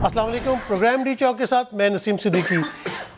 अस्सलाम वालेकुम। Programme D चौक के साथ मैं नसीम सिद्दीकी।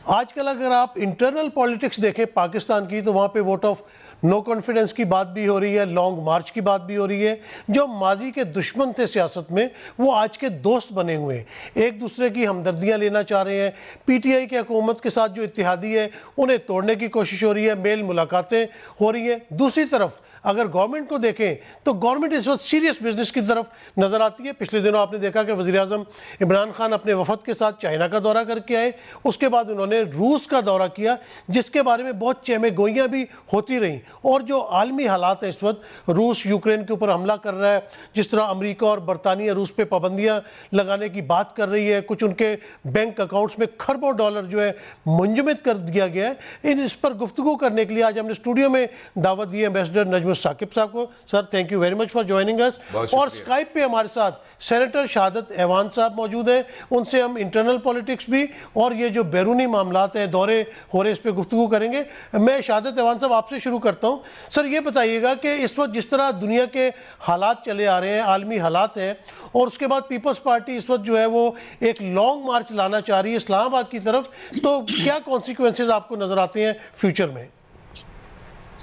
आजकल अगर आप इंटरनल पॉलिटिक्स देखें पाकिस्तान की, तो वहाँ पे वोट ऑफ नो कॉन्फिडेंस की बात भी हो रही है, लॉन्ग मार्च की बात भी हो रही है। जो माजी के दुश्मन थे सियासत में, वो आज के दोस्त बने हुए हैं, एक दूसरे की हमदर्दियाँ लेना चाह रहे हैं। पीटीआई की हुकूमत के साथ जो इत्तेहादी है उन्हें तोड़ने की कोशिश हो रही है, मेल मुलाकातें हो रही हैं। दूसरी तरफ अगर गवर्नमेंट को देखें तो गवर्नमेंट इस वक्त सीरियस बिजनेस की तरफ नजर आती है। पिछले दिनों आपने देखा कि वज़ीर आज़म इमरान खान अपने वफद के साथ चाइना का दौरा करके आए, उसके बाद उन्होंने रूस का दौरा किया, जिसके बारे में बहुत चहमे गोइयाँ भी होती रहीं। और जो आलमी हालात है इस वक्त, रूस यूक्रेन के ऊपर हमला कर रहा है, जिस तरह अमेरिका और बरतानिया रूस पे पाबंदियाँ लगाने की बात कर रही है, कुछ उनके बैंक अकाउंट्स में खरबों डॉलर जो है मुंजमद कर दिया गया है। इस पर गुफ्तगू करने के लिए आज हमने स्टूडियो में दावत दी है एम्बेसडर नजमुल साकिब साहब को। Sir, thank you very much for joining us. और स्काइप पे हमारे साथ सेनेटर शहादत ऐवान साहब मौजूद हैं, उनसे हम इंटरनल पॉलिटिक्स भी और ये जो बैरूनी मामलात हैं, दौरे हो रहे, इस पर गुफ्तगू करेंगे। मैं शहादत ऐवान साहब आपसे शुरू करता हूँ। सर, ये बताइएगा कि इस वक्त जिस तरह दुनिया के हालात चले आ रहे हैं, आलमी हालात हैं, और उसके बाद पीपल्स पार्टी इस वक्त जो है वो एक लॉन्ग मार्च लाना चाह रही है इस्लामाबाद की तरफ, तो क्या कॉन्सिक्वेंसेज आपको नजर आते हैं फ्यूचर में?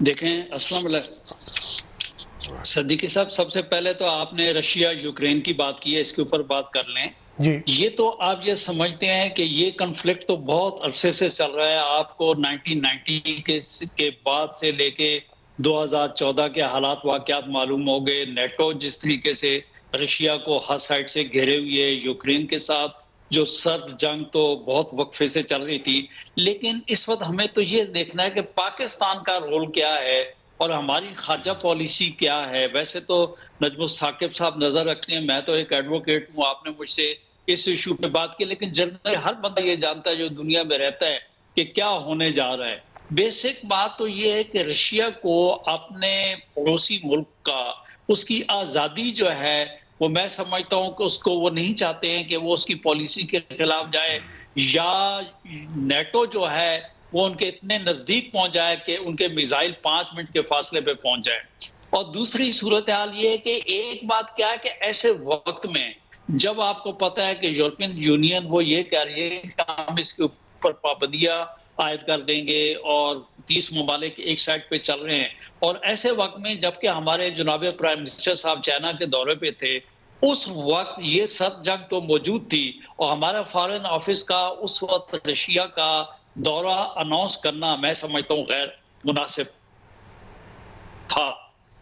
देखें, अस्सलाम वालेकुम सद्दीकी साहब, सबसे पहले तो आपने रशिया यूक्रेन की बात की है, इसके ऊपर बात कर लें जी। ये तो आप ये समझते हैं कि ये कन्फ्लिक्ट तो बहुत अरसे से चल रहा है। आपको 1990 के बाद से लेके 2014 के हालात वाकयात मालूम हो गए। नेटो जिस तरीके से रशिया को हर साइड से घेरे हुए, यूक्रेन के साथ जो सर्द जंग तो बहुत वक्फे से चल रही थी। लेकिन इस वक्त हमें तो ये देखना है कि पाकिस्तान का रोल क्या है और हमारी खारजा पॉलिसी क्या है। वैसे तो नजमुल साकिब साहब नजर रखते हैं, मैं तो एक एडवोकेट हूँ, आपने मुझसे इस इशू पे बात की, लेकिन जनरली हर बंदा ये जानता है जो दुनिया में रहता है कि क्या होने जा रहा है। बेसिक बात तो ये है कि रशिया को अपने पड़ोसी मुल्क का, उसकी आज़ादी जो है, वो मैं समझता हूं कि उसको वो नहीं चाहते हैं कि वो उसकी पॉलिसी के खिलाफ जाए, या नेटो जो है वो उनके इतने नजदीक पहुंच जाए कि उनके मिसाइल 5 मिनट के फासले पे पहुंच जाए। और दूसरी सूरत हाल ये है कि एक बात क्या है कि ऐसे वक्त में जब आपको पता है कि यूरोपियन यूनियन वो ये कह रही है कि हम इसके ऊपर पाबंदियां आयद कर देंगे और 30 ममालिक एक साइड पे चल रहे हैं, और ऐसे वक्त में जबकि हमारे जनाब प्राइम मिनिस्टर साहब चाइना के दौरे पे थे, उस वक्त ये सर्द जंग तो मौजूद थी और हमारा फॉरेन ऑफिस का उस वक्त रशिया का दौरा अनाउंस करना मैं समझता हूँ गैर मुनासिब था।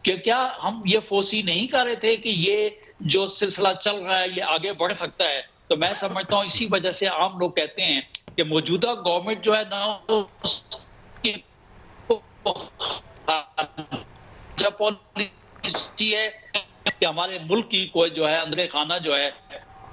क्या हम ये फोर्सी नहीं कर रहे थे कि ये जो सिलसिला चल रहा है ये आगे बढ़ सकता है? तो मैं समझता हूँ इसी वजह से आम लोग कहते हैं कि मौजूदा गवर्नमेंट जो है ना, जब पॉलिसी है कि हमारे मुल्क की कोई जो है अंदर खाना जो है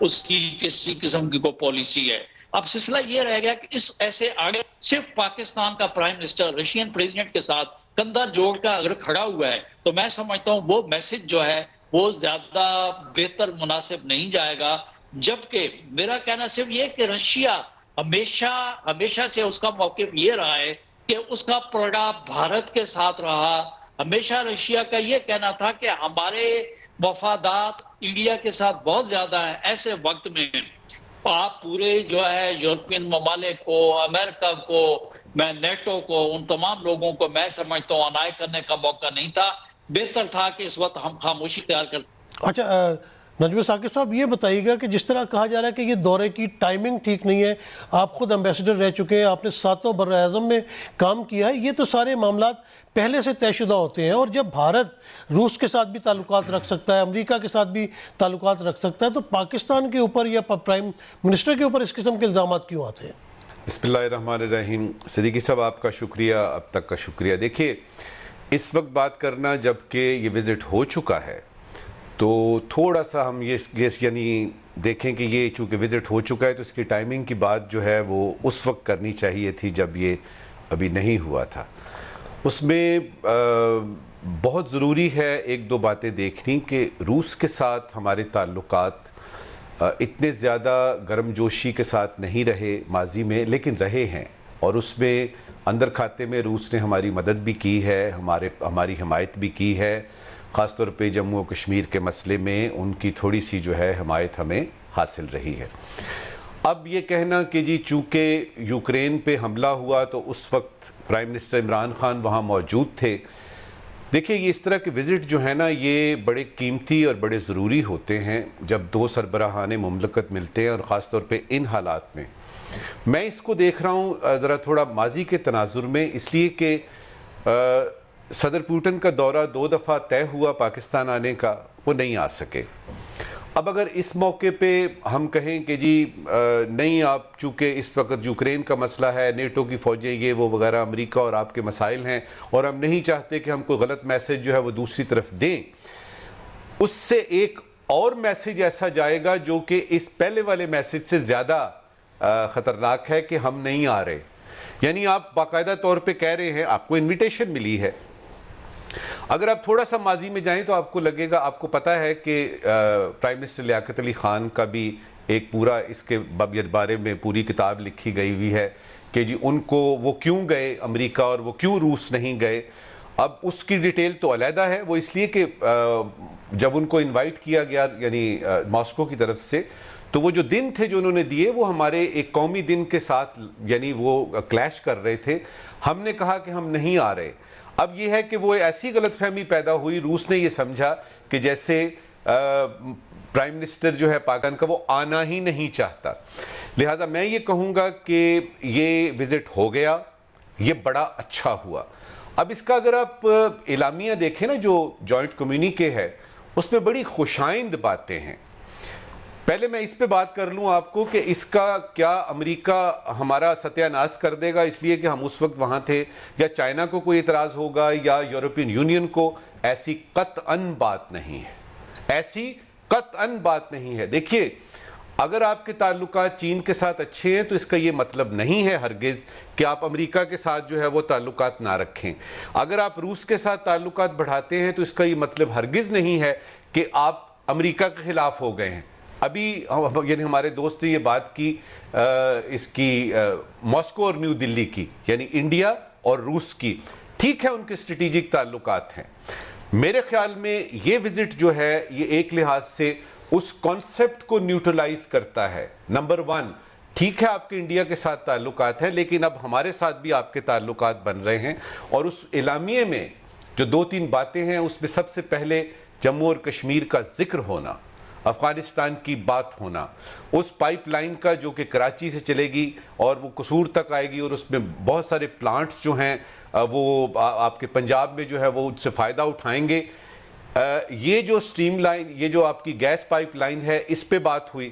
उसकी किसी किस्म की कोई पॉलिसी है। अब सिलसिला ये रह गया कि इस ऐसे आगे सिर्फ पाकिस्तान का प्राइम मिनिस्टर रशियन प्रेसिडेंट के साथ कंधा जोड़ कर अगर खड़ा हुआ है, तो मैं समझता हूँ वो मैसेज जो है वो ज्यादा बेहतर मुनासिब नहीं जाएगा। जबकि मेरा कहना सिर्फ ये कि रशिया हमेशा से उसका मौकिफ ये रहा है कि उसका प्रोडा भारत के साथ रहा। हमेशा रशिया का ये कहना था कि हमारे वफादात इंडिया के साथ बहुत ज्यादा है। ऐसे वक्त में आप पूरे जो है यूरोपियन ममालिक को, अमेरिका को, मैं नेटो को, उन तमाम लोगों को मैं समझता हूँ अनाय करने का मौका नहीं था। बेहतर था कि इस वक्त हम खामोशी तैयार कर। अच्छा, नजमुल साकिब साहब, ये बताइएगा कि जिस तरह कहा जा रहा है कि ये दौरे की टाइमिंग ठीक नहीं है, आप खुद एम्बेसडर रह चुके हैं, आपने 7 बर्र-ए-आज़म में काम किया है, ये तो सारे मामलात पहले से तयशुदा होते हैं, और जब भारत रूस के साथ भी ताल्लुकात रख सकता है, अमेरिका के साथ भी ताल्लुकात रख सकता है, तो पाकिस्तान के ऊपर या प्राइम मिनिस्टर के ऊपर इस किस्म के इल्ज़ाम क्यों आते हैं? बिस्मिल्लाहिर्रहमानिर्रहीम। सिद्दीकी साहब, आपका शुक्रिया, अब तक का शुक्रिया। देखिए, इस वक्त बात करना जबकि ये विज़िट हो चुका है, तो थोड़ा सा हम ये यानी देखें कि ये चूँकि विज़िट हो चुका है तो इसकी टाइमिंग की बात जो है वो उस वक्त करनी चाहिए थी जब ये अभी नहीं हुआ था। उसमें बहुत ज़रूरी है एक दो बातें देखनी कि रूस के साथ हमारे ताल्लुकात इतने ज़्यादा गर्मजोशी के साथ नहीं रहे माजी में, लेकिन रहे हैं, और उसमें अंदर खाते में रूस ने हमारी मदद भी की है, हमारी हमायत भी की है, ख़ासतौर पे जम्मू और कश्मीर के मसले में उनकी थोड़ी सी जो है हिमायत हमें हासिल रही है। अब ये कहना कि जी चूँकि यूक्रेन पे हमला हुआ तो उस वक्त प्राइम मिनिस्टर इमरान खान वहाँ मौजूद थे, देखिए ये इस तरह के विज़िट जो है ना ये बड़े कीमती और बड़े ज़रूरी होते हैं जब दो सरबराहान मुमलकत मिलते हैं, और ख़ास तौर पे इन हालात में। मैं इसको देख रहा हूँ ज़रा थोड़ा माजी के तनाजुर में, इसलिए कि सदर पुतिन का दौरा 2 दफ़ा तय हुआ पाकिस्तान आने का, वो नहीं आ सके। अब अगर इस मौके पे हम कहें कि जी नहीं, आप चूँकि इस वक्त यूक्रेन का मसला है, नेटो की फ़ौजें ये वो वगैरह, अमेरिका और आपके मसाइल हैं, और हम नहीं चाहते कि हम कोई गलत मैसेज जो है वो दूसरी तरफ दें, उससे एक और मैसेज ऐसा जाएगा जो कि इस पहले वाले मैसेज से ज़्यादा ख़तरनाक है कि हम नहीं आ रहे। यानी आप बाकायदा तौर पे कह रहे हैं, आपको इन्विटेशन मिली है। अगर आप थोड़ा सा माजी में जाएं तो आपको लगेगा, आपको पता है कि प्राइम मिनिस्टर लियाकत अली ख़ान का भी एक पूरा इसके बारे में पूरी किताब लिखी गई हुई है कि जी उनको वो क्यों गए अमेरिका और वो क्यों रूस नहीं गए। अब उसकी डिटेल तो अलहदा है, वो इसलिए कि जब उनको इनवाइट किया गया यानी मॉस्को की तरफ से, तो वो जो दिन थे जो उन्होंने दिए वो हमारे एक कौमी दिन के साथ यानी वो क्लैश कर रहे थे। हमने कहा कि हम नहीं आ रहे। अब ये है कि वो ऐसी गलतफहमी पैदा हुई, रूस ने ये समझा कि जैसे प्राइम मिनिस्टर जो है पाकिस्तान का वो आना ही नहीं चाहता। लिहाजा मैं ये कहूँगा कि ये विज़िट हो गया, ये बड़ा अच्छा हुआ। अब इसका अगर आप इलामिया देखें ना जो जॉइंट कम्युनिके है, उसमें बड़ी खुशाइंद बातें हैं। पहले मैं इस पे बात कर लूँ आपको कि इसका क्या अमेरिका हमारा सत्यानाश कर देगा इसलिए कि हम उस वक्त वहाँ थे, या चाइना को कोई इतराज़ होगा या यूरोपियन यूनियन को, ऐसी कतअन बात नहीं है, ऐसी कतअन बात नहीं है। देखिए अगर आपके ताल्लुकात चीन के साथ अच्छे हैं तो इसका ये मतलब नहीं है हरगिज़ कि आप अमेरिका के साथ जो है वो ताल्लुकात ना रखें। अगर आप रूस के साथ ताल्लुकात बढ़ाते हैं तो इसका ये मतलब हरगिज़ नहीं है कि आप अमेरिका के ख़िलाफ़ हो गए हैं। अभी यानी हमारे दोस्त ने ये बात की इसकी मॉस्को और न्यू दिल्ली की, यानी इंडिया और रूस की। ठीक है, उनके स्ट्रेटेजिक ताल्लुकात हैं। मेरे ख्याल में ये विज़िट जो है ये एक लिहाज से उस कॉन्सेप्ट को न्यूट्रलाइज करता है। नंबर 1, ठीक है आपके इंडिया के साथ ताल्लुकात हैं, लेकिन अब हमारे साथ भी आपके ताल्लुकात बन रहे हैं, और उस इलामिये में जो 2-3 बातें हैं उसमें सबसे पहले जम्मू और कश्मीर का जिक्र होना, अफ़गानिस्तान की बात होना, उस पाइपलाइन का जो कि कराची से चलेगी और वो कसूर तक आएगी, और उसमें बहुत सारे प्लांट्स जो हैं वो आपके पंजाब में जो है वो उससे फ़ायदा उठाएंगे। ये जो स्ट्रीम लाइन, ये जो आपकी गैस पाइपलाइन है, इस पे बात हुई।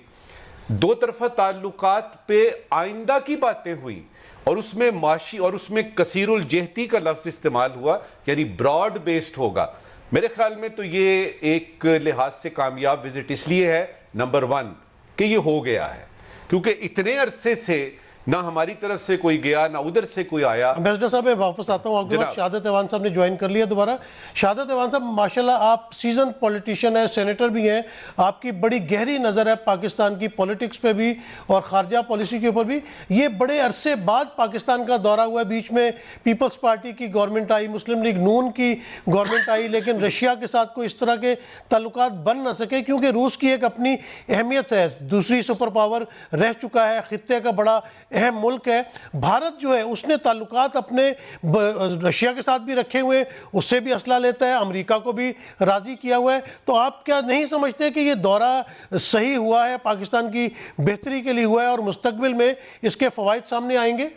2 तरफ़ा ताल्लुकात पे आइंदा की बातें हुई, और उसमें माशी और उसमें कसीरुल जेहती का लफ्ज़ इस्तेमाल हुआ, यानी ब्रॉड बेस्ड होगा। मेरे ख्याल में तो ये एक लिहाज से कामयाब विजिट इसलिए है, नंबर 1 कि ये हो गया है, क्योंकि इतने अरसे से ना हमारी तरफ से कोई गया ना उधर से कोई आया। एम्बेसडर साहब मैं वापस आता हूँ आपके पास। शहादत ऐवान साहब ने ज्वाइन कर लिया दोबारा। शहादत ऐवान साहब माशाल्लाह आप सीजन पॉलिटिशियन है, सेनेटर भी हैं, आपकी बड़ी गहरी नज़र है पाकिस्तान की पॉलिटिक्स पे भी और खारजा पॉलिसी के ऊपर भी। ये बड़े अरसे बाद पाकिस्तान का दौरा हुआ है, बीच में पीपल्स पार्टी की गवर्नमेंट आई, मुस्लिम लीग नून की गवर्नमेंट आई, लेकिन रशिया के साथ कोई इस तरह के ताल्लुकात बन ना सके क्योंकि रूस की एक अपनी अहमियत है, दूसरी सुपर पावर रह चुका है, खित्ते का बड़ा अहम मुल्क है। भारत जो है उसने ताल्लुकात अपने रशिया के साथ भी रखे हुए, उससे भी असला लेता है, अमेरिका को भी राजी किया हुआ है। तो आप क्या नहीं समझते कि ये दौरा सही हुआ है, पाकिस्तान की बेहतरी के लिए हुआ है और मुस्तकबिल में इसके फवाइद सामने आएंगे?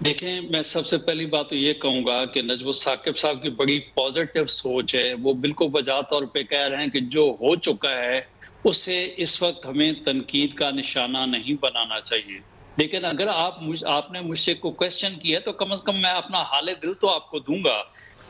देखें, मैं सबसे पहली बात तो ये कहूंगा कि नजमुल साकिब साहब की बड़ी पॉजिटिव सोच है। वो बिल्कुल वजह तौर पे कह रहे हैं कि जो हो चुका है उससे इस वक्त हमें तनकीद का निशाना नहीं बनाना चाहिए। लेकिन अगर आपने मुझसे को क्वेश्चन किया तो कम से कम मैं अपना हाल दिल तो आपको दूंगा।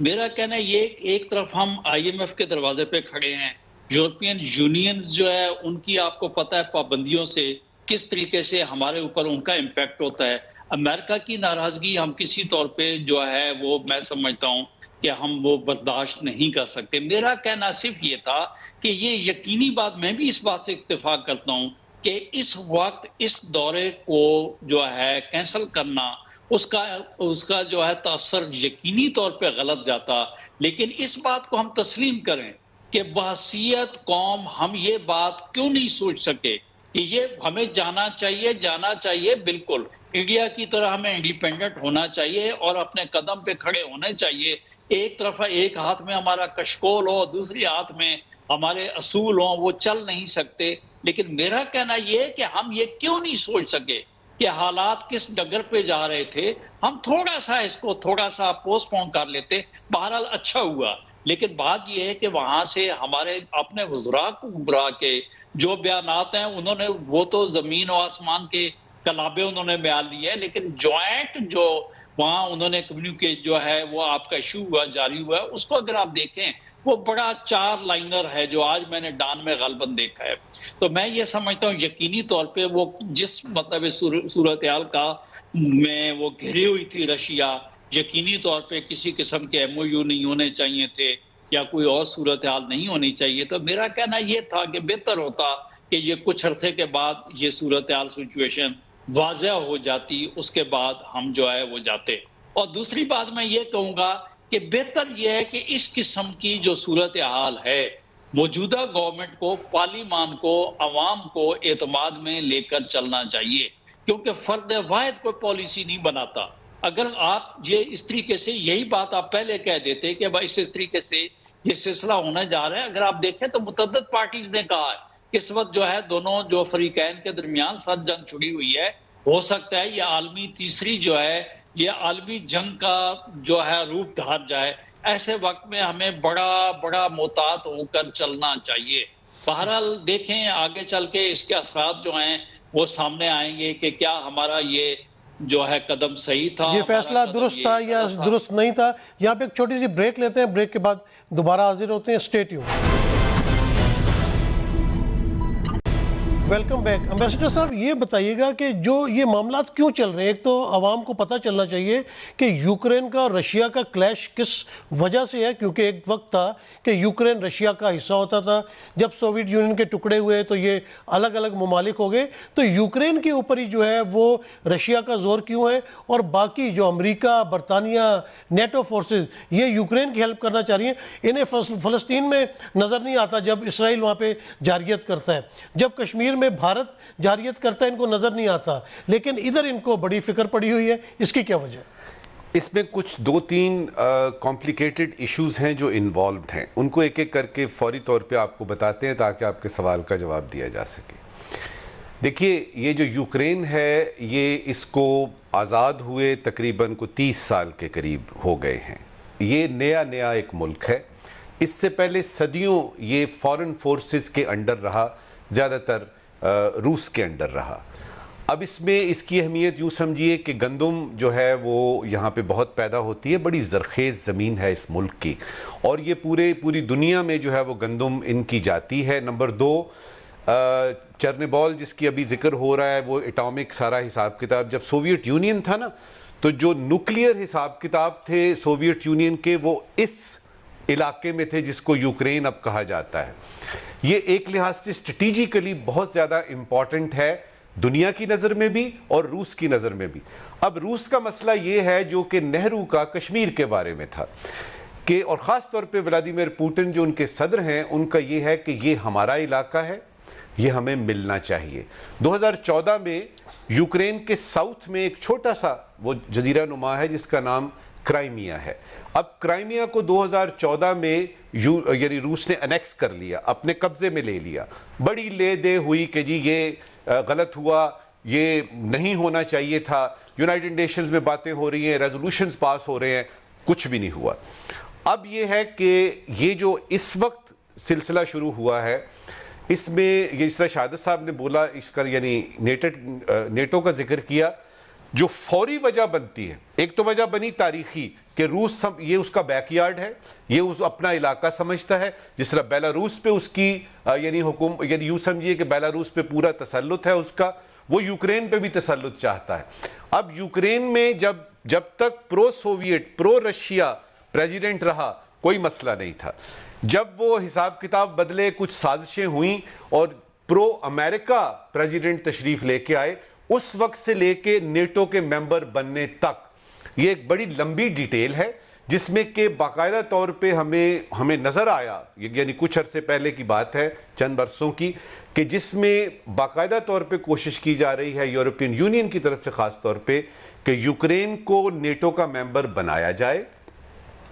मेरा कहना है ये, एक तरफ हम IMF के दरवाजे पे खड़े हैं, यूरोपियन यूनियन जो है उनकी आपको पता है पाबंदियों से किस तरीके से हमारे ऊपर उनका इम्पैक्ट होता है। अमेरिका की नाराजगी हम किसी तौर पे जो है वो मैं समझता हूँ कि हम वो बर्दाश्त नहीं कर सकते। मेरा कहना सिर्फ ये था कि ये यकीनी बात, मैं भी इस बात से इत्तेफाक करता हूँ कि इस वक्त इस दौरे को जो है कैंसिल करना उसका उसका जो है असर यकीनी तौर पे गलत जाता। लेकिन इस बात को हम तस्लीम करें कि बहसीयत कौम हम ये बात क्यों नहीं सोच सके कि ये हमें जाना चाहिए बिल्कुल इंडिया की तरह हमें इंडिपेंडेंट होना चाहिए और अपने कदम पे खड़े होने चाहिए। एक तरफ एक हाथ में हमारा कशकोल हो, दूसरी हाथ में हमारे असूल हो, वो चल नहीं सकते। लेकिन मेरा कहना यह है कि हम ये क्यों नहीं सोच सके कि हालात किस डगर पे जा रहे थे, हम थोड़ा सा इसको थोड़ा सा पोस्टपोन कर लेते। बहरहाल अच्छा हुआ, लेकिन बात यह है कि वहां से हमारे अपने हुजरा को गुमराह के जो बयानात हैं उन्होंने वो तो जमीन और आसमान के कलाबे उन्होंने बयान लिए हैं, लेकिन ज्वाइंट जो वहां उन्होंने कम्युनिकेट जो है वो आपका इशू हुआ, जारी हुआ है, उसको अगर आप देखें वो बड़ा 4 लाइनर है जो आज मैंने डान में गलबन देखा है। तो मैं ये समझता हूँ यकीनी तौर पे वो जिस मतलब सूरत हाल का में वो घिरी हुई थी रशिया, यकीनी तौर पे किसी किस्म के MOU नहीं होने चाहिए थे या कोई और सूरत हाल नहीं होनी चाहिए। तो मेरा कहना ये था कि बेहतर होता कि ये कुछ अरसे के बाद ये सूरत हाल सिचुएशन वाज़ह हो जाती, उसके बाद हम जो है वो जाते। और दूसरी बात मैं ये कहूँगा कि बेहतर यह है कि इस किस्म की जो सूरत हाल है मौजूदा गवर्नमेंट को, पार्लिमान को, अवाम को एतमाद में लेकर चलना चाहिए, क्योंकि फर्द वाहिद कोई पॉलिसी नहीं बनाता। अगर आप ये इस तरीके से यही बात आप पहले कह देते कि भाई इस तरीके से ये सिलसिला होने जा रहा है, अगर आप देखें तो मुतअद्दिद पार्टीज ने कहा है कि इस वक्त जो है दोनों जो फरीकैन के दरमियान सख्त जंग छुड़ी हुई है। हो सकता है ये आलमी तीसरी जो है ये आलमी जंग का जो है रूप धार जाए। ऐसे वक्त में हमें बड़ा मोहतात होकर चलना चाहिए। बहरहाल देखें आगे चल के इसके असरात जो हैं वो सामने आएंगे कि क्या हमारा ये जो है कदम सही था, ये फैसला दुरुस्त था या दुरुस्त नहीं था। यहाँ पे एक छोटी सी ब्रेक लेते हैं, ब्रेक के बाद दोबारा हाजिर होते हैं। Stay tuned. Welcome back. Ambassador साहब ये बताइएगा कि जो ये मामला क्यों चल रहे हैं, एक तो आवाम को पता चलना चाहिए कि यूक्रेन का और रशिया का क्लैश किस वजह से है, क्योंकि एक वक्त था कि यूक्रेन रशिया का हिस्सा होता था। जब सोवियत यूनियन के टुकड़े हुए तो ये अलग अलग ममालिक हो गए। तो यूक्रेन के ऊपर ही जो है वो रशिया का जोर क्यों है, और बाकी जो अमेरिका, बरतानिया, नेटो फोर्सेस ये यूक्रेन की हेल्प करना चाह रही हैं, इन्हें फ़लस्तीन में नज़र नहीं आता जब इसराइल वहाँ पर जारयत करता है, जब कश्मीर में भारत जारियत करता है इनको नजर नहीं आता, लेकिन इधर इनको बड़ी फिक्र पड़ी हुई है। इसकी क्या वजह? इसमें कुछ 2-3 कॉम्प्लिकेटेड इश्यूज हैं जो इन्वॉल्व्ड हैं, उनको एक एक करके फौरी तौर पे आपको बताते हैं ताकि आपके सवाल का जवाब दिया जा सके। देखिए, ये जो यूक्रेन है ये इसको आज़ाद हुए तकरीबन को 30 साल के करीब हो गए हैं। ये नया एक मुल्क है। इससे पहले सदियों ये फॉरेन फोर्सेस के अंडर रहा, ज़्यादातर रूस के अंडर रहा। अब इसमें इसकी अहमियत यूँ समझिए कि गंदम जो है वो यहाँ पे बहुत पैदा होती है, बड़ी ज़रखेज़ ज़मीन है इस मुल्क की, और ये पूरी दुनिया में जो है वो गंदम इनकी जाती है। नंबर 2, चर्नोबिल जिसकी अभी जिक्र हो रहा है, वो एटॉमिक सारा हिसाब किताब, जब सोवियत यूनियन था ना, तो जो न्यूक्लियर हिसाब किताब थे सोवियत यूनियन के वो इस इलाके में थे जिसको यूक्रेन अब कहा जाता है। ये एक लिहाज से स्ट्रेटेजिकली बहुत ज़्यादा इम्पॉर्टेंट है दुनिया की नज़र में भी और रूस की नज़र में भी। अब रूस का मसला ये है जो कि नेहरू का कश्मीर के बारे में था कि, और ख़ास तौर पे व्लादिमीर पुतिन जो उनके सदर हैं, उनका ये है कि ये हमारा इलाका है, ये हमें मिलना चाहिए। 2014 में यूक्रेन के साउथ में एक छोटा सा वो जजीरा नुमा है जिसका नाम क्राइमिया है। अब क्राइमिया को 2014 में यानी रूस ने अनेक्स कर लिया, अपने कब्जे में ले लिया। बड़ी ले दे हुई कि जी ये गलत हुआ, ये नहीं होना चाहिए था, यूनाइटेड नेशंस में बातें हो रही हैं, रेजोल्यूशंस पास हो रहे हैं, कुछ भी नहीं हुआ। अब ये है कि ये जो इस वक्त सिलसिला शुरू हुआ है, इसमें ये जिस तरह शहादत साहब ने बोला, इसका यानी नेटो का जिक्र किया, जो फौरी वजह बनती है, एक तो वजह बनी तारीखी कि रूस ये उसका बैकयार्ड है, ये उस अपना इलाका समझता है, जिस तरह बेलारूस पे उसकी यानी यूँ समझिए कि बेलारूस पे पूरा तसल्लुत है उसका, वो यूक्रेन पे भी तसल्लुत चाहता है। अब यूक्रेन में जब तक pro Soviet, pro Russia president रहा, कोई मसला नहीं था। जब वो हिसाब किताब बदले, कुछ साजिशें हुई और प्रो अमेरिका प्रेसिडेंट तशरीफ लेके आए, उस वक्त से लेके नेटो के मेंबर बनने तक, ये एक बड़ी लंबी डिटेल है जिसमें कि बाकायदा तौर पे हमें नजर आया, यानी कुछ अरसे पहले की बात है, चंद बरसों की, कि जिसमें बाकायदा तौर पे कोशिश की जा रही है यूरोपियन यूनियन की तरफ से खास तौर पे कि यूक्रेन को नेटो का मेंबर बनाया जाए,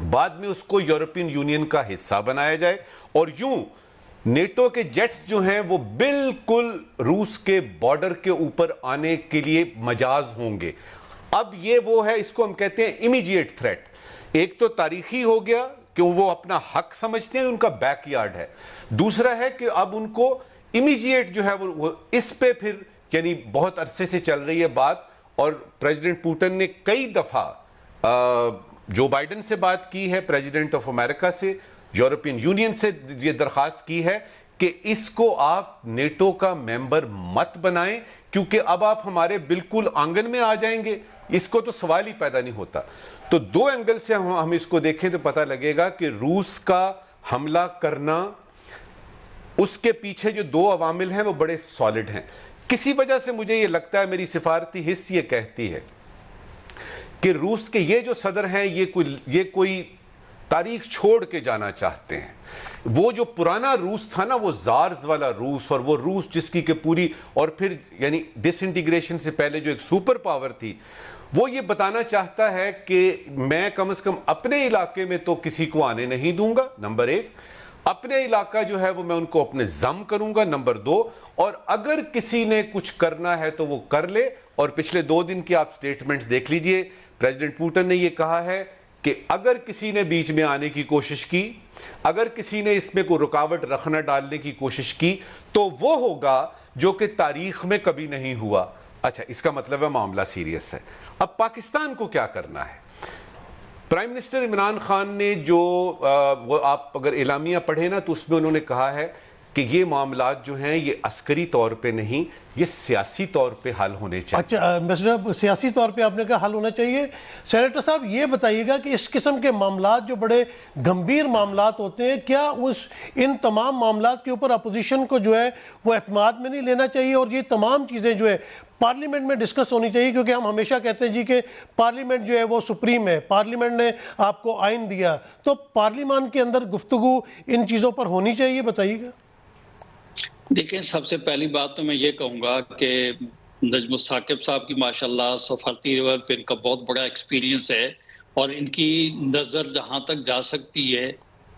बाद में उसको यूरोपियन यूनियन का हिस्सा बनाया जाए, और यूं नेटो के जेट्स जो हैं वो बिल्कुल रूस के बॉर्डर के ऊपर आने के लिए मजाज होंगे। अब ये वो है, इसको हम कहते हैं इमीडिएट थ्रेट। एक तो तारीखी हो गया कि वो अपना हक समझते हैं, उनका बैकयार्ड है। दूसरा है कि अब उनको इमीडिएट जो है वो इस पे फिर यानी बहुत अरसे से चल रही है बात, और प्रेसिडेंट पुतिन ने कई दफा जो बाइडेन से बात की है, प्रेसिडेंट ऑफ अमेरिका से, यूरोपियन यूनियन से ये दरखास्त की है कि इसको आप नेटो का मेंबर मत बनाएं, क्योंकि अब आप हमारे बिल्कुल आंगन में आ जाएंगे, इसको तो सवाल ही पैदा नहीं होता। तो दो एंगल से हम इसको देखें तो पता लगेगा कि रूस का हमला करना, उसके पीछे जो दो अवामिल हैं वो बड़े सॉलिड हैं। किसी वजह से मुझे ये लगता है, मेरी सिफारती हिस्स ये कहती है कि रूस के ये जो सदर हैं ये कोई तारीख छोड़ के जाना चाहते हैं। वो जो पुराना रूस था ना, वो जार्स वाला रूस, और वो रूस जिसकी के पूरी, और फिर यानी डिसइंटीग्रेशन से पहले जो एक सुपर पावर थी, वो ये बताना चाहता है कि मैं कम से कम अपने इलाके में तो किसी को आने नहीं दूंगा, नंबर एक। अपने इलाका जो है वो मैं उनको अपने जम करूंगा, नंबर दो। और अगर किसी ने कुछ करना है तो वो कर ले। और पिछले 2 दिन की आप स्टेटमेंट्स देख लीजिए, प्रेसिडेंट पुतिन ने ये कहा है कि अगर किसी ने बीच में आने की कोशिश की, अगर किसी ने इसमें कोई रुकावट रखना डालने की कोशिश की, तो वो होगा जो कि तारीख में कभी नहीं हुआ। अच्छा, इसका मतलब है मामला सीरियस है। अब पाकिस्तान को क्या करना है? प्राइम मिनिस्टर इमरान खान ने जो वो आप अगर एलामिया पढ़े ना, तो उसमें उन्होंने कहा है कि ये मामलात जो हैं ये अस्करी तौर पे नहीं, ये सियासी तौर पे हल होने चाहिए। अच्छा मिस्टर, सियासी तौर पे आपने कहा हल होना चाहिए। सेनेटर साहब ये बताइएगा कि इस किस्म के मामलात जो बड़े गंभीर मामलात होते हैं, क्या इन तमाम मामलात के ऊपर अपोजिशन को जो है वो एतमाद में नहीं लेना चाहिए, और ये तमाम चीज़ें जो है पार्लियामेंट में डिस्कस होनी चाहिए? क्योंकि हम हमेशा कहते हैं जी कि पार्लियामेंट जो है वो सुप्रीम है, पार्लियामेंट ने आपको आइन दिया, तो पार्लियामेंट के अंदर गुफ्तगू इन चीज़ों पर होनी चाहिए, बताइएगा। देखिए, सबसे पहली बात तो मैं ये कहूँगा कि नजमुल साकिब साहब की माशाल्लाह सफारती लेवल पे इनका बहुत बड़ा एक्सपीरियंस है, और इनकी नज़र जहाँ तक जा सकती है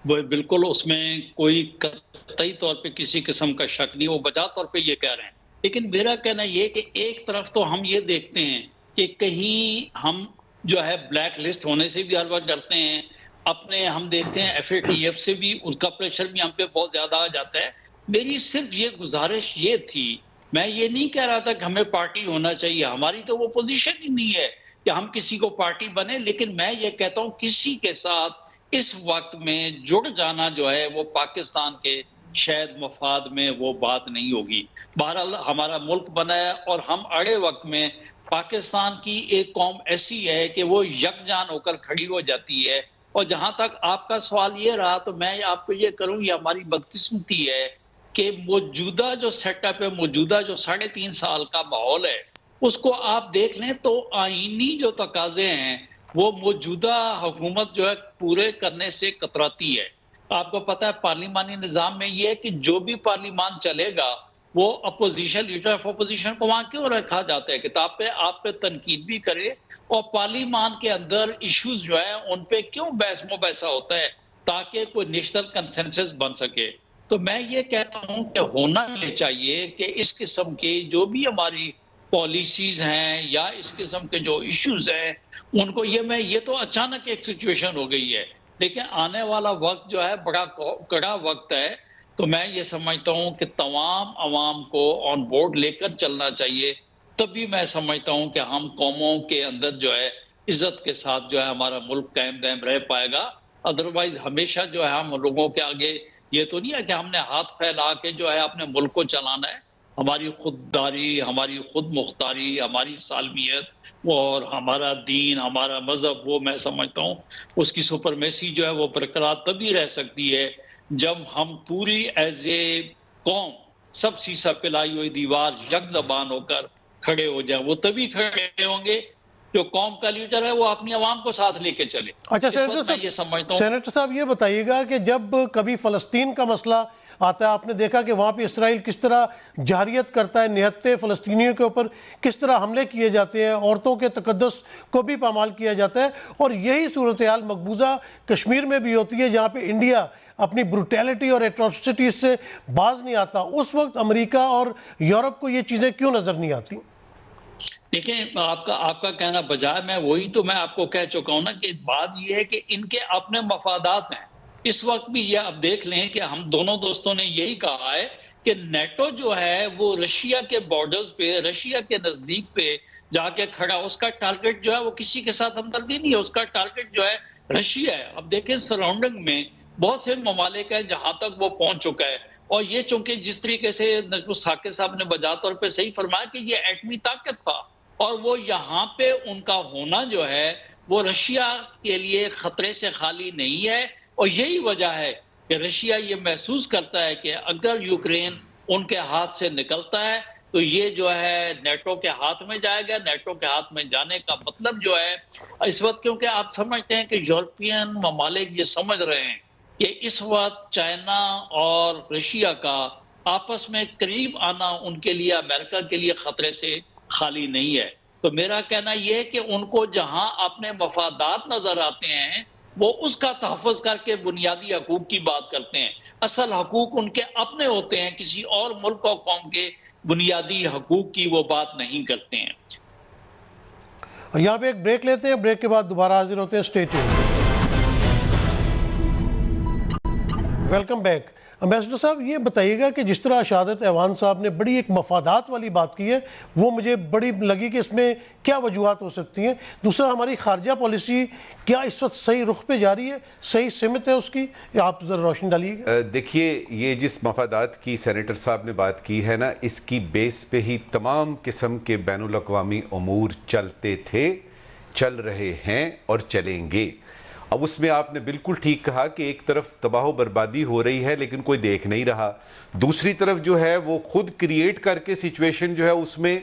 वो बिल्कुल उसमें कोई कतई तौर पे किसी किस्म का शक नहीं, वो बजा तौर पे ये कह रहे हैं। लेकिन मेरा कहना ये कि एक तरफ तो हम ये देखते हैं कि कहीं हम जो है ब्लैक लिस्ट होने से भी हर वक्त डरते हैं, अपने हम देखते हैं FATF से भी उनका प्रेशर भी हम पे बहुत ज्यादा आ जाता है। मेरी सिर्फ ये गुजारिश ये थी, मैं ये नहीं कह रहा था कि हमें पार्टी होना चाहिए, हमारी तो वो पोजीशन ही नहीं है कि हम किसी को पार्टी बने, लेकिन मैं ये कहता हूँ किसी के साथ इस वक्त में जुड़ जाना जो है वो पाकिस्तान के शायद मफाद में वो बात नहीं होगी। बहरहाल हमारा मुल्क बना है, और हम अड़े वक्त में पाकिस्तान की एक कौम ऐसी है कि वो यकजान होकर खड़ी हो जाती है। और जहां तक आपका सवाल ये रहा, तो मैं आपको ये करूं, ये हमारी बदकिस्मती है कि मौजूदा जो सेटअप है, मौजूदा जो 3.5 साल का माहौल है, उसको आप देख लें तो आईनी जो तकाजे हैं वो मौजूदा हुकूमत जो है पूरे करने से कतराती है। आपको पता है पार्लिमानी निज़ाम में ये है कि जो भी पार्लिमान चलेगा वो अपोजिशन, लीडर ऑफ अपोजिशन को वहां क्यों रखा जाता है? किताब पे आप पे तनकीद भी करे, और पार्लिमान के अंदर इश्यूज जो है उन पे क्यों बहस मुबैसा होता है, ताकि कोई नेशनल कंसेंसस बन सके। तो मैं ये कहता हूं कि होना ये चाहिए कि इस किस्म के जो भी हमारी पॉलिसीज हैं या इस किस्म के जो इश्यूज हैं उनको ये तो अचानक एक सिचुएशन हो गई है, लेकिन आने वाला वक्त जो है बड़ा कड़ा वक्त है। तो मैं ये समझता हूं कि तमाम अवाम को ऑन बोर्ड लेकर चलना चाहिए, तभी मैं समझता हूं कि हम कौमों के अंदर जो है इज्जत के साथ जो है हमारा मुल्क कायम दायम रह पाएगा। अदरवाइज हमेशा जो है हम लोगों के आगे ये तो नहीं है कि हमने हाथ फैला के जो है अपने मुल्क को चलाना है। हमारी खुददारी, हमारी खुद मुख्तारी, हमारी सालमियत और हमारा दीन, हमारा मजहब, वो मैं समझता हूँ उसकी सुपरमेसी जो है वो बरकरार तभी रह सकती है जब हम पूरी एज ए कौम सब सीसा पिलाई हुई दीवार यक जबान होकर खड़े हो जाए। वो तभी खड़े होंगे जो कौम का लीडर है वो अपनी आवाम को साथ लेके चले। अच्छा इस वक्त सेनेटर मैं ये समझता हूँ। सेनेटर साहब ये बताइएगा कि जब कभी फ़लस्तीन का मसला आता है, आपने देखा कि वहाँ पे इसराइल किस तरह जारियत करता है, निहत्ते फ़लस्तीनियों के ऊपर किस तरह हमले किए जाते हैं, औरतों के तकद्दुस को भी पामाल किया जाता है, और यही सूरत हाल मकबूजा कश्मीर में भी होती है जहाँ पे इंडिया अपनी ब्रूटैलिटी और एट्रोसिटीज से बाज नहीं आता। उस वक्त अमेरिका और यूरोप को ये चीज़ें क्यों नज़र नहीं आती? देखिए, आपका कहना बजाय मैं आपको कह चुका हूं ना कि बात यह है कि इनके अपने मफादात हैं। इस वक्त भी ये आप देख लें कि हम दोनों दोस्तों ने यही कहा है कि नेटो जो है वो रशिया के बॉर्डर्स पे, रशिया के नजदीक पे जाके खड़ा, उसका टारगेट जो है वो किसी के साथ हमदर्दी नहीं है, उसका टारगेट जो है रशिया है। अब देखें सराउंडिंग में बहुत से ममालिक हैं जहां तक वो पहुंच चुका है। और ये चूंकि जिस तरीके से साकिब साहब ने बजा तौर पर सही फरमाया कि ये एटमी ताकत था, और वो यहाँ पे उनका होना जो है वो रशिया के लिए खतरे से खाली नहीं है। और यही वजह है कि रशिया ये महसूस करता है कि अगर यूक्रेन उनके हाथ से निकलता है तो ये जो है नेटो के हाथ में जाएगा। नेटो के हाथ में जाने का मतलब जो है इस वक्त, क्योंकि आप समझते हैं कि यूरोपियन ममालिक ये समझ रहे हैं कि इस वक्त चाइना और रशिया का आपस में करीब आना उनके लिए, अमेरिका के लिए खतरे से खाली नहीं है। तो मेरा कहना यह है कि उनको जहां अपने मफादात नजर आते हैं वो उसका तहफ़्फ़ुज़ करके बुनियादी हकूक की बात करते हैं। असल हकूक उनके अपने होते हैं, किसी और मुल्क और कौम के बुनियादी हकूक की वो बात नहीं करते हैं। यहाँ पे एक ब्रेक लेते हैं, ब्रेक के बाद दोबारा हाजिर होते हैं। Stay tuned. Welcome back. Ambassador साहब ये बताइएगा कि जिस तरह शहादत ऐवान साहब ने बड़ी एक मफादात वाली बात की है, वो मुझे बड़ी लगी कि इसमें क्या वजूहत हो सकती हैं। दूसरा, हमारी खारजा पॉलिसी क्या इस वक्त सही रुख पे जा रही है, सही सिमत है उसकी, आप ज़रा रोशनी डालिएगा। देखिए, ये जिस मफादात की सेनेटर साहब ने बात की है ना, इसकी बेस पे ही तमाम किस्म के बैनुल अक़वामी उमूर चलते थे, चल रहे हैं और चलेंगे। अब उसमें आपने बिल्कुल ठीक कहा कि एक तरफ तबाह बर्बादी हो रही है लेकिन कोई देख नहीं रहा, दूसरी तरफ जो है वो खुद क्रिएट करके सिचुएशन जो है उसमें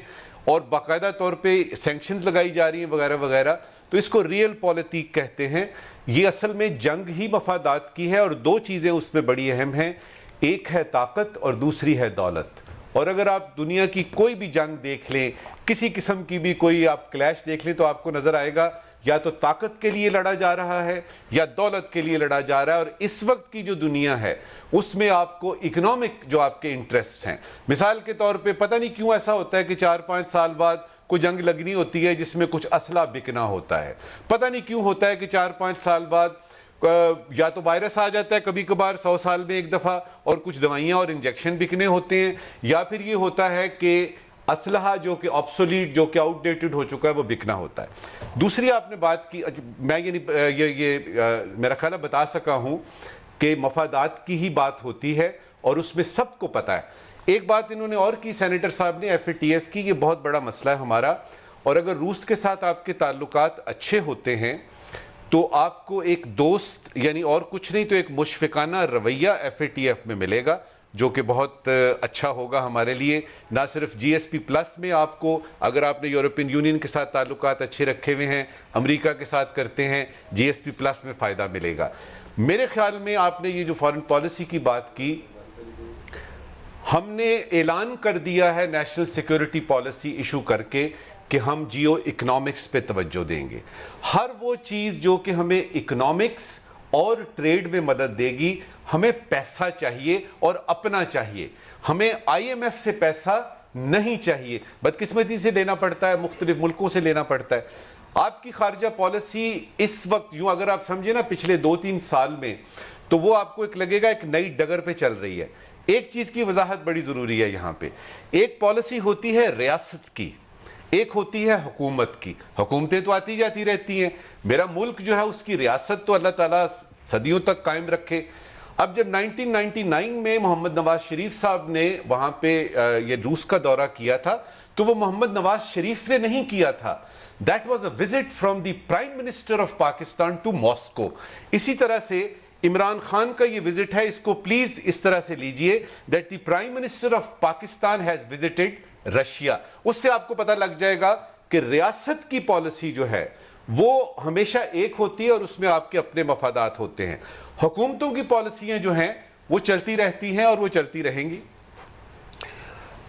और बाकायदा तौर पे सैंक्शंस लगाई जा रही हैं वगैरह वगैरह। तो इसको रियल पॉलिटिक कहते हैं। ये असल में जंग ही मफादात की है और दो चीज़ें उसमें बड़ी अहम हैं, एक है ताकत और दूसरी है दौलत। और अगर आप दुनिया की कोई भी जंग देख लें, किसी किस्म की भी कोई आप क्लैश देख लें, तो आपको नज़र आएगा या तो ताकत के लिए लड़ा जा रहा है या दौलत के लिए लड़ा जा रहा है। और इस वक्त की जो दुनिया है उसमें आपको इकोनॉमिक जो आपके इंटरेस्ट हैं, मिसाल के तौर पे पता नहीं क्यों ऐसा होता है कि 4-5 साल बाद कोई जंग लगनी होती है जिसमें कुछ असला बिकना होता है। पता नहीं क्यों होता है कि 4-5 साल बाद या तो वायरस आ जाता है कभी कभार 100 साल में एक दफ़ा, और कुछ दवाइयाँ और इंजेक्शन बिकने होते हैं, या फिर ये होता है कि असलहा जो कि ऑब्सोलीट, जो कि आउटडेटेड हो चुका है, वो बिकना होता है। दूसरी आपने बात की, मैं मेरा ख्याल बता सका हूं कि मफादात की ही बात होती है और उसमें सबको पता है। एक बात इन्होंने और की सेनेटर साहब ने, FATF की, ये बहुत बड़ा मसला है हमारा, और अगर रूस के साथ आपके ताल्लुकात अच्छे होते हैं तो आपको एक दोस्त यानी और कुछ नहीं तो एक मुशफ़िकाना रवैया FATF में मिलेगा, जो कि बहुत अच्छा होगा हमारे लिए। ना सिर्फ GSP+ में आपको, अगर आपने यूरोपियन यूनियन के साथ ताल्लुकात अच्छे रखे हुए हैं, अमेरिका के साथ करते हैं, GSP+ में फ़ायदा मिलेगा। मेरे ख्याल में आपने ये जो फॉरेन पॉलिसी की बात की, हमने ऐलान कर दिया है नेशनल सिक्योरिटी पॉलिसी इशू करके कि हम जियो इकोनॉमिक्स पे तवज्जो देंगे। हर वो चीज़ जो कि हमें इकोनॉमिक्स और ट्रेड में मदद देगी, हमें पैसा चाहिए और अपना चाहिए। हमें IMF से पैसा नहीं चाहिए, बदकिस्मती से लेना पड़ता है, मुख्तलिफ मुल्कों से लेना पड़ता है। आपकी खारजा पॉलिसी इस वक्त यूं अगर आप समझे ना पिछले 2-3 साल में, तो वो आपको एक लगेगा एक नई डगर पे चल रही है। एक चीज़ की वजाहत बड़ी ज़रूरी है यहाँ पे, एक पॉलिसी होती है रियासत की, एक होती है हुकूमत की। हुकूमतें तो आती जाती रहती हैं, मेरा मुल्क जो है उसकी रियासत तो अल्लाह ताला सदियों तक कायम रखे। अब जब 1999 में मोहम्मद नवाज शरीफ साहब ने वहाँ पे ये रूस का दौरा किया था, तो वो मोहम्मद नवाज शरीफ ने नहीं किया था, that was a visit from the prime minister of Pakistan to Moscow. इसी तरह से इमरान खान का ये विजिट है, इसको प्लीज इस तरह से लीजिए, that the prime minister of Pakistan has visited Russia, उससे आपको पता लग जाएगा कि रियासत की पॉलिसी जो है वो हमेशा एक होती है और उसमें आपके अपने मफादात होते हैं। हुकूमतों की पॉलिसियां जो हैं वो चलती रहती हैं और वो चलती रहेंगी।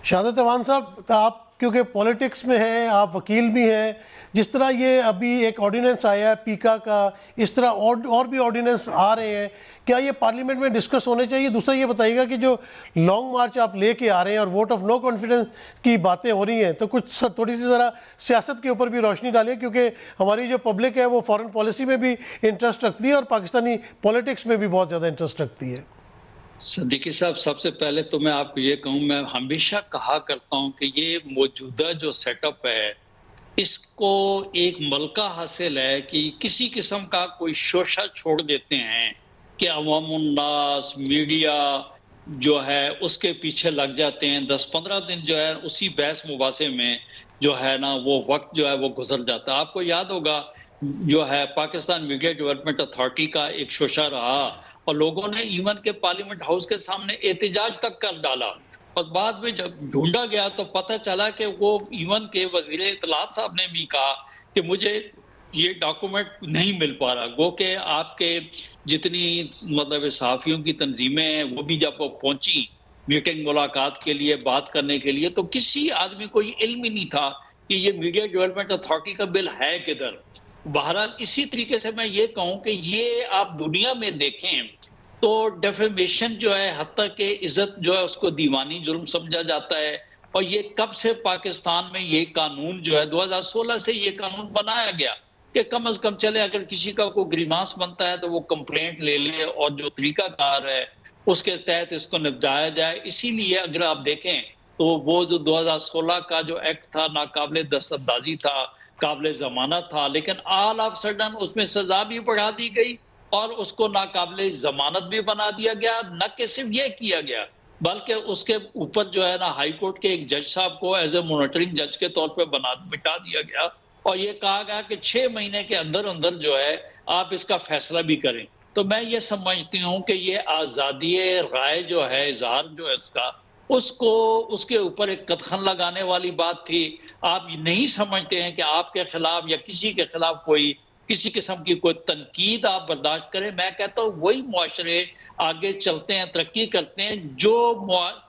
शहादत अमान साहब, आप क्योंकि पॉलिटिक्स में हैं, आप वकील भी हैं, जिस तरह ये अभी एक ऑर्डिनेंस आया है पीका का, इस तरह और भी ऑर्डिनेंस आ रहे हैं, क्या ये पार्लियामेंट में डिस्कस होने चाहिए? दूसरा ये बताइएगा कि जो लॉन्ग मार्च आप लेके आ रहे हैं और वोट ऑफ नो कॉन्फिडेंस की बातें हो रही हैं, तो कुछ थोड़ी सी ज़रा सियासत के ऊपर भी रोशनी डालिए, क्योंकि हमारी जो पब्लिक है वो फॉरेन पॉलिसी में भी इंटरेस्ट रखती है और पाकिस्तानी पॉलिटिक्स में भी बहुत ज़्यादा इंटरेस्ट रखती है। सिद्दीकी साहब, सबसे पहले तो मैं आपको ये कहूं, मैं हमेशा कहा करता हूं कि ये मौजूदा जो सेटअप है इसको एक मलका हासिल है कि किसी किस्म का कोई शोशा छोड़ देते हैं कि अवामुन्नास मीडिया जो है उसके पीछे लग जाते हैं। 10-15 दिन जो है उसी बहस मुबासे में जो है ना वो वक्त जो है वो गुजर जाता है। आपको याद होगा जो है पाकिस्तान मीडिया डेवलपमेंट अथॉरिटी का एक शोशा रहा और लोगों ने इवन के पार्लियामेंट हाउस के सामने एहतजाज तक कर डाला, और बाद में जब ढूंढा गया तो पता चला कि वो इवन के वजीर इत्तलात साहब ने भी कहा कि मुझे ये डॉक्यूमेंट नहीं मिल पा रहा। गो के आपके जितनी मतलब सहाफियों की तंजीमें हैं वो भी जब वो पहुंची मीटिंग मुलाकात के लिए, बात करने के लिए, तो किसी आदमी को ये इल्म ही नहीं था कि ये मीडिया डेवलपमेंट अथॉरिटी का बिल है किधर। बहरहाल इसी तरीके से मैं ये कहूं कि ये आप दुनिया में देखें तो डेफेमेशन जो है हत्ता के इज्जत जो है उसको दीवानी जुर्म समझा जाता है। और ये कब से पाकिस्तान में ये कानून जो है 2016 से ये कानून बनाया गया कि कम से कम चले अगर किसी का कोई ग्रीवांस बनता है तो वो कंप्लेंट ले ले और जो तरीकाकार है उसके तहत इसको निपटाया जाए। इसीलिए अगर आप देखें तो वो जो 2016 का जो एक्ट था नाकाबिले दस्तंदाजी था, काबिले जमानत था, लेकिन ऑल ऑफ सडन उसमें सजा भी बढ़ा दी गई और उसको नाकाबिले जमानत भी बना दिया गया। न कि सिर्फ ये किया गया बल्कि उसके ऊपर जो है ना हाई कोर्ट के एक जज साहब को एज ए मॉनिटरिंग जज के तौर पे बिठा दिया गया और ये कहा गया कि 6 महीने के अंदर अंदर जो है आप इसका फैसला भी करें। तो मैं ये समझती हूँ कि ये आज़ादी राय जो है, इजहार जो है इसका, उसको उसके ऊपर एक कदखन लगाने वाली बात थी। आप नहीं समझते हैं कि आपके खिलाफ या किसी के खिलाफ कोई किसी किस्म की कोई तनकीद आप बर्दाश्त करें। मैं कहता हूँ वही मुआशरे आगे चलते हैं, तरक्की करते हैं जो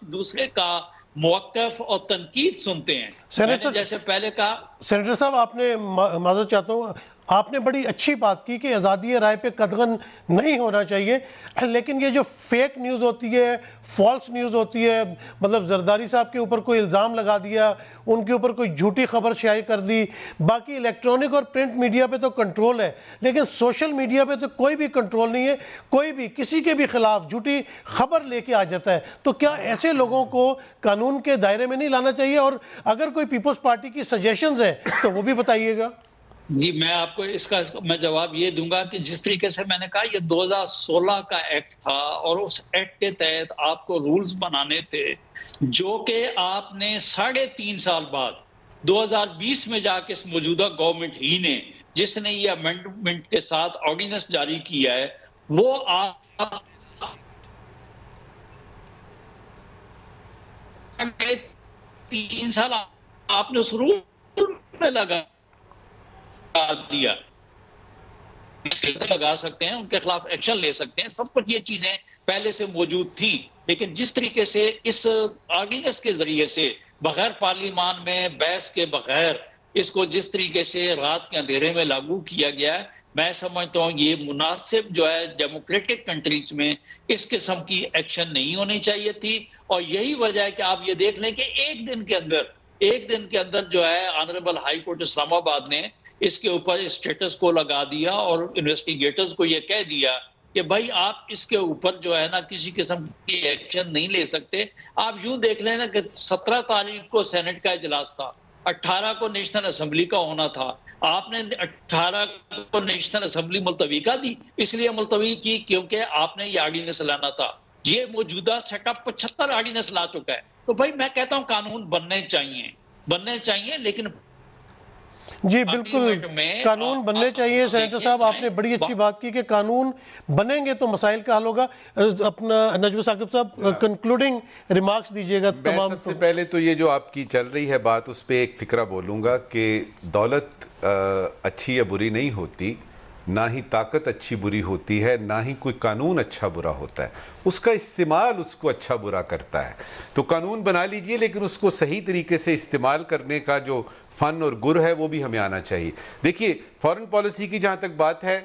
दूसरे का मौक़िफ़ और तनकीद सुनते हैं। मैंने जैसे पहले कहा, सेनेटर साहब, आपने माजरत चाहता हूँ, आपने बड़ी अच्छी बात की कि आज़ादी राय पे कदगन नहीं होना चाहिए, लेकिन ये जो फेक न्यूज़ होती है, फॉल्स न्यूज़ होती है, मतलब जरदारी साहब के ऊपर कोई इल्ज़ाम लगा दिया, उनके ऊपर कोई झूठी खबर शाये कर दी, बाकी इलेक्ट्रॉनिक और प्रिंट मीडिया पे तो कंट्रोल है लेकिन सोशल मीडिया पे तो कोई भी कंट्रोल नहीं है। कोई भी किसी के भी खिलाफ झूठी खबर लेके आ जाता है। तो क्या ऐसे लोगों को कानून के दायरे में नहीं लाना चाहिए? और अगर कोई पीपल्स पार्टी की सजेशंस है तो वो भी बताइएगा। जी, मैं आपको इसका मैं जवाब ये दूंगा कि जिस तरीके से मैंने कहा ये 2016 का एक्ट था और उस एक्ट के तहत आपको रूल्स बनाने थे जो कि आपने 3.5 साल बाद 2020 में जाके इस मौजूदा गवर्नमेंट ही ने, जिसने ये अमेंडमेंट के साथ ऑर्डिनेंस जारी किया है, वो आप 3 साल आपने उस रूल में लगा दिया। लगा सकते हैं, उनके खिलाफ एक्शन ले सकते हैं, सब कुछ ये चीजें पहले से मौजूद थी। लेकिन जिस तरीके से इस ऑर्डिनेंस के जरिए से बगैर पार्लियामान में बहस के बगैर इसको जिस तरीके से रात के अंधेरे में लागू किया गया है, मैं समझता हूँ ये मुनासिब जो है डेमोक्रेटिक कंट्रीज में इस किस्म की एक्शन नहीं होनी चाहिए थी। और यही वजह है कि आप ये देख लें कि एक दिन के अंदर जो है ऑनरेबल हाई कोर्ट इस्लामाबाद ने इसके ऊपर स्टेटस को लगा दिया और इन्वेस्टिगेटर्स को यह कह दिया कि भाई आप इसके ऊपर जो है ना किसी किस्म की एक्शन नहीं ले सकते। आप यूं देख लेना कि 17 तारीख को सेनेट का इजलास था, 18 को नेशनल असेंबली का होना था, आपने 18 को नेशनल असेंबली मुलतवी का दी, इसलिए मुलतवी की क्योंकि आपने ये ऑर्डिनेंस लाना था। ये मौजूदा सेटअप 75 ऑर्डिनेंस ला चुका है। तो भाई मैं कहता हूं कानून बनने चाहिए, लेकिन जी बिल्कुल, पार्लियामेंट में कानून बनने चाहिए। सेनेटर देखिए, साहब आपने बड़ी अच्छी बात की कि कानून बनेंगे तो मसाइल का हल होगा। अपना नजम साकिब साहब कंक्लूडिंग रिमार्क्स दीजिएगा मैं तमाम। सबसे पहले तो ये जो आपकी चल रही है बात, उस पर एक फिक्रा बोलूँगा कि दौलत अच्छी या बुरी नहीं होती, ना ही ताकत अच्छी बुरी होती है, ना ही कोई कानून अच्छा बुरा होता है। उसका इस्तेमाल उसको अच्छा बुरा करता है। तो कानून बना लीजिए, लेकिन उसको सही तरीके से इस्तेमाल करने का जो फ़न और गुर है वो भी हमें आना चाहिए। देखिए, फॉरेन पॉलिसी की जहाँ तक बात है,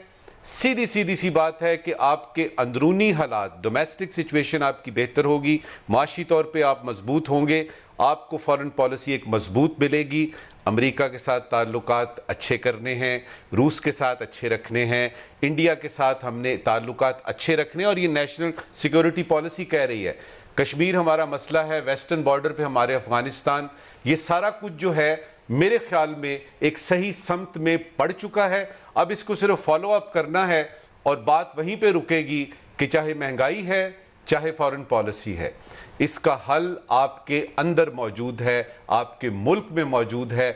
सीधी सी बात है कि आपके अंदरूनी हालात, डोमेस्टिक सिचुएशन आपकी बेहतर होगी, माशी तौर पे आप मजबूत होंगे, आपको फॉरेन पॉलिसी एक मजबूत मिलेगी। अमेरिका के साथ ताल्लुकात अच्छे करने हैं, रूस के साथ अच्छे रखने हैं, इंडिया के साथ हमने ताल्लुकात अच्छे रखने, और ये नेशनल सिक्योरिटी पॉलिसी कह रही है। कश्मीर हमारा मसला है, वेस्टर्न बॉर्डर पे हमारे अफगानिस्तान, ये सारा कुछ जो है मेरे ख्याल में एक सही समत में पड़ चुका है। अब इसको सिर्फ फॉलो अप करना है और बात वहीं पे रुकेगी कि चाहे महंगाई है, चाहे फॉरेन पॉलिसी है, इसका हल आपके अंदर मौजूद है, आपके मुल्क में मौजूद है।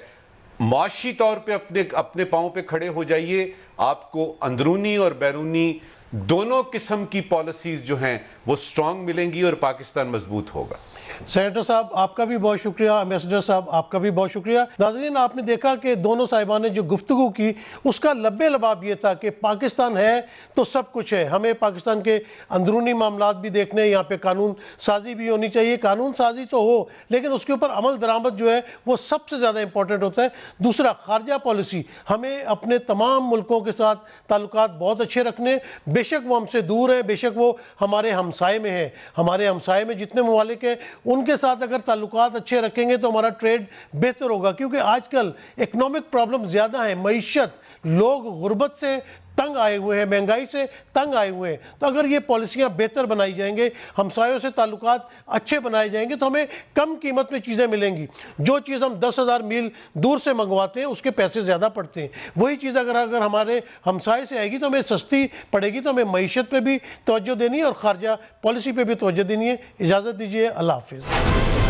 माशी तौर पे अपने पाँव पे खड़े हो जाइए, आपको अंदरूनी और बैरूनी दोनों किस्म की पॉलिसीज जो हैं वो स्ट्रांग मिलेंगी और पाकिस्तान मजबूत होगा। सेनेटर साहब आपका भी बहुत शुक्रिया, एम्बेसडर साहब आपका भी बहुत शुक्रिया। नाज़रीन, आपने देखा कि दोनों साहिबान ने जो गुफ्तगू की उसका लब्बे लबाब ये था कि पाकिस्तान है तो सब कुछ है। हमें पाकिस्तान के अंदरूनी मामलात भी देखने, यहाँ पे कानून साजी भी होनी चाहिए। कानून साजी तो हो, लेकिन उसके ऊपर अमल दरामद जो है वो सबसे ज़्यादा इंपॉर्टेंट होता है। दूसरा, खारजा पॉलिसी, हमें अपने तमाम मुल्कों के साथ ताल्लुकात बहुत अच्छे रखने, बेशक वो हमसे दूर है, बेशक वो हमारे हमसाए में है। हमारे हमसाए में जितने ममालिक हैं उनके साथ अगर ताल्लुकात अच्छे रखेंगे तो हमारा ट्रेड बेहतर होगा, क्योंकि आजकल इकोनॉमिक प्रॉब्लम ज़्यादा है, मईशत, लोग गुर्बत से तंग आए हुए हैं, महंगाई से तंग आए हुए हैं। तो अगर ये पॉलिसियाँ बेहतर बनाई जाएंगे, हमसायों से ताल्लुकात अच्छे बनाए जाएंगे, तो हमें कम कीमत में चीज़ें मिलेंगी। जो चीज़ हम 10,000 मील दूर से मंगवाते हैं उसके पैसे ज़्यादा पड़ते हैं, वही चीज़ अगर हमारे हमसाए से आएगी तो हमें सस्ती पड़ेगी। तो हमें मईशत पर भी तवज्जो देनी है और खारजा पॉलिसी पर भी तवज्जो देनी है। इजाज़त दीजिए, अल्लाह हाफिज़।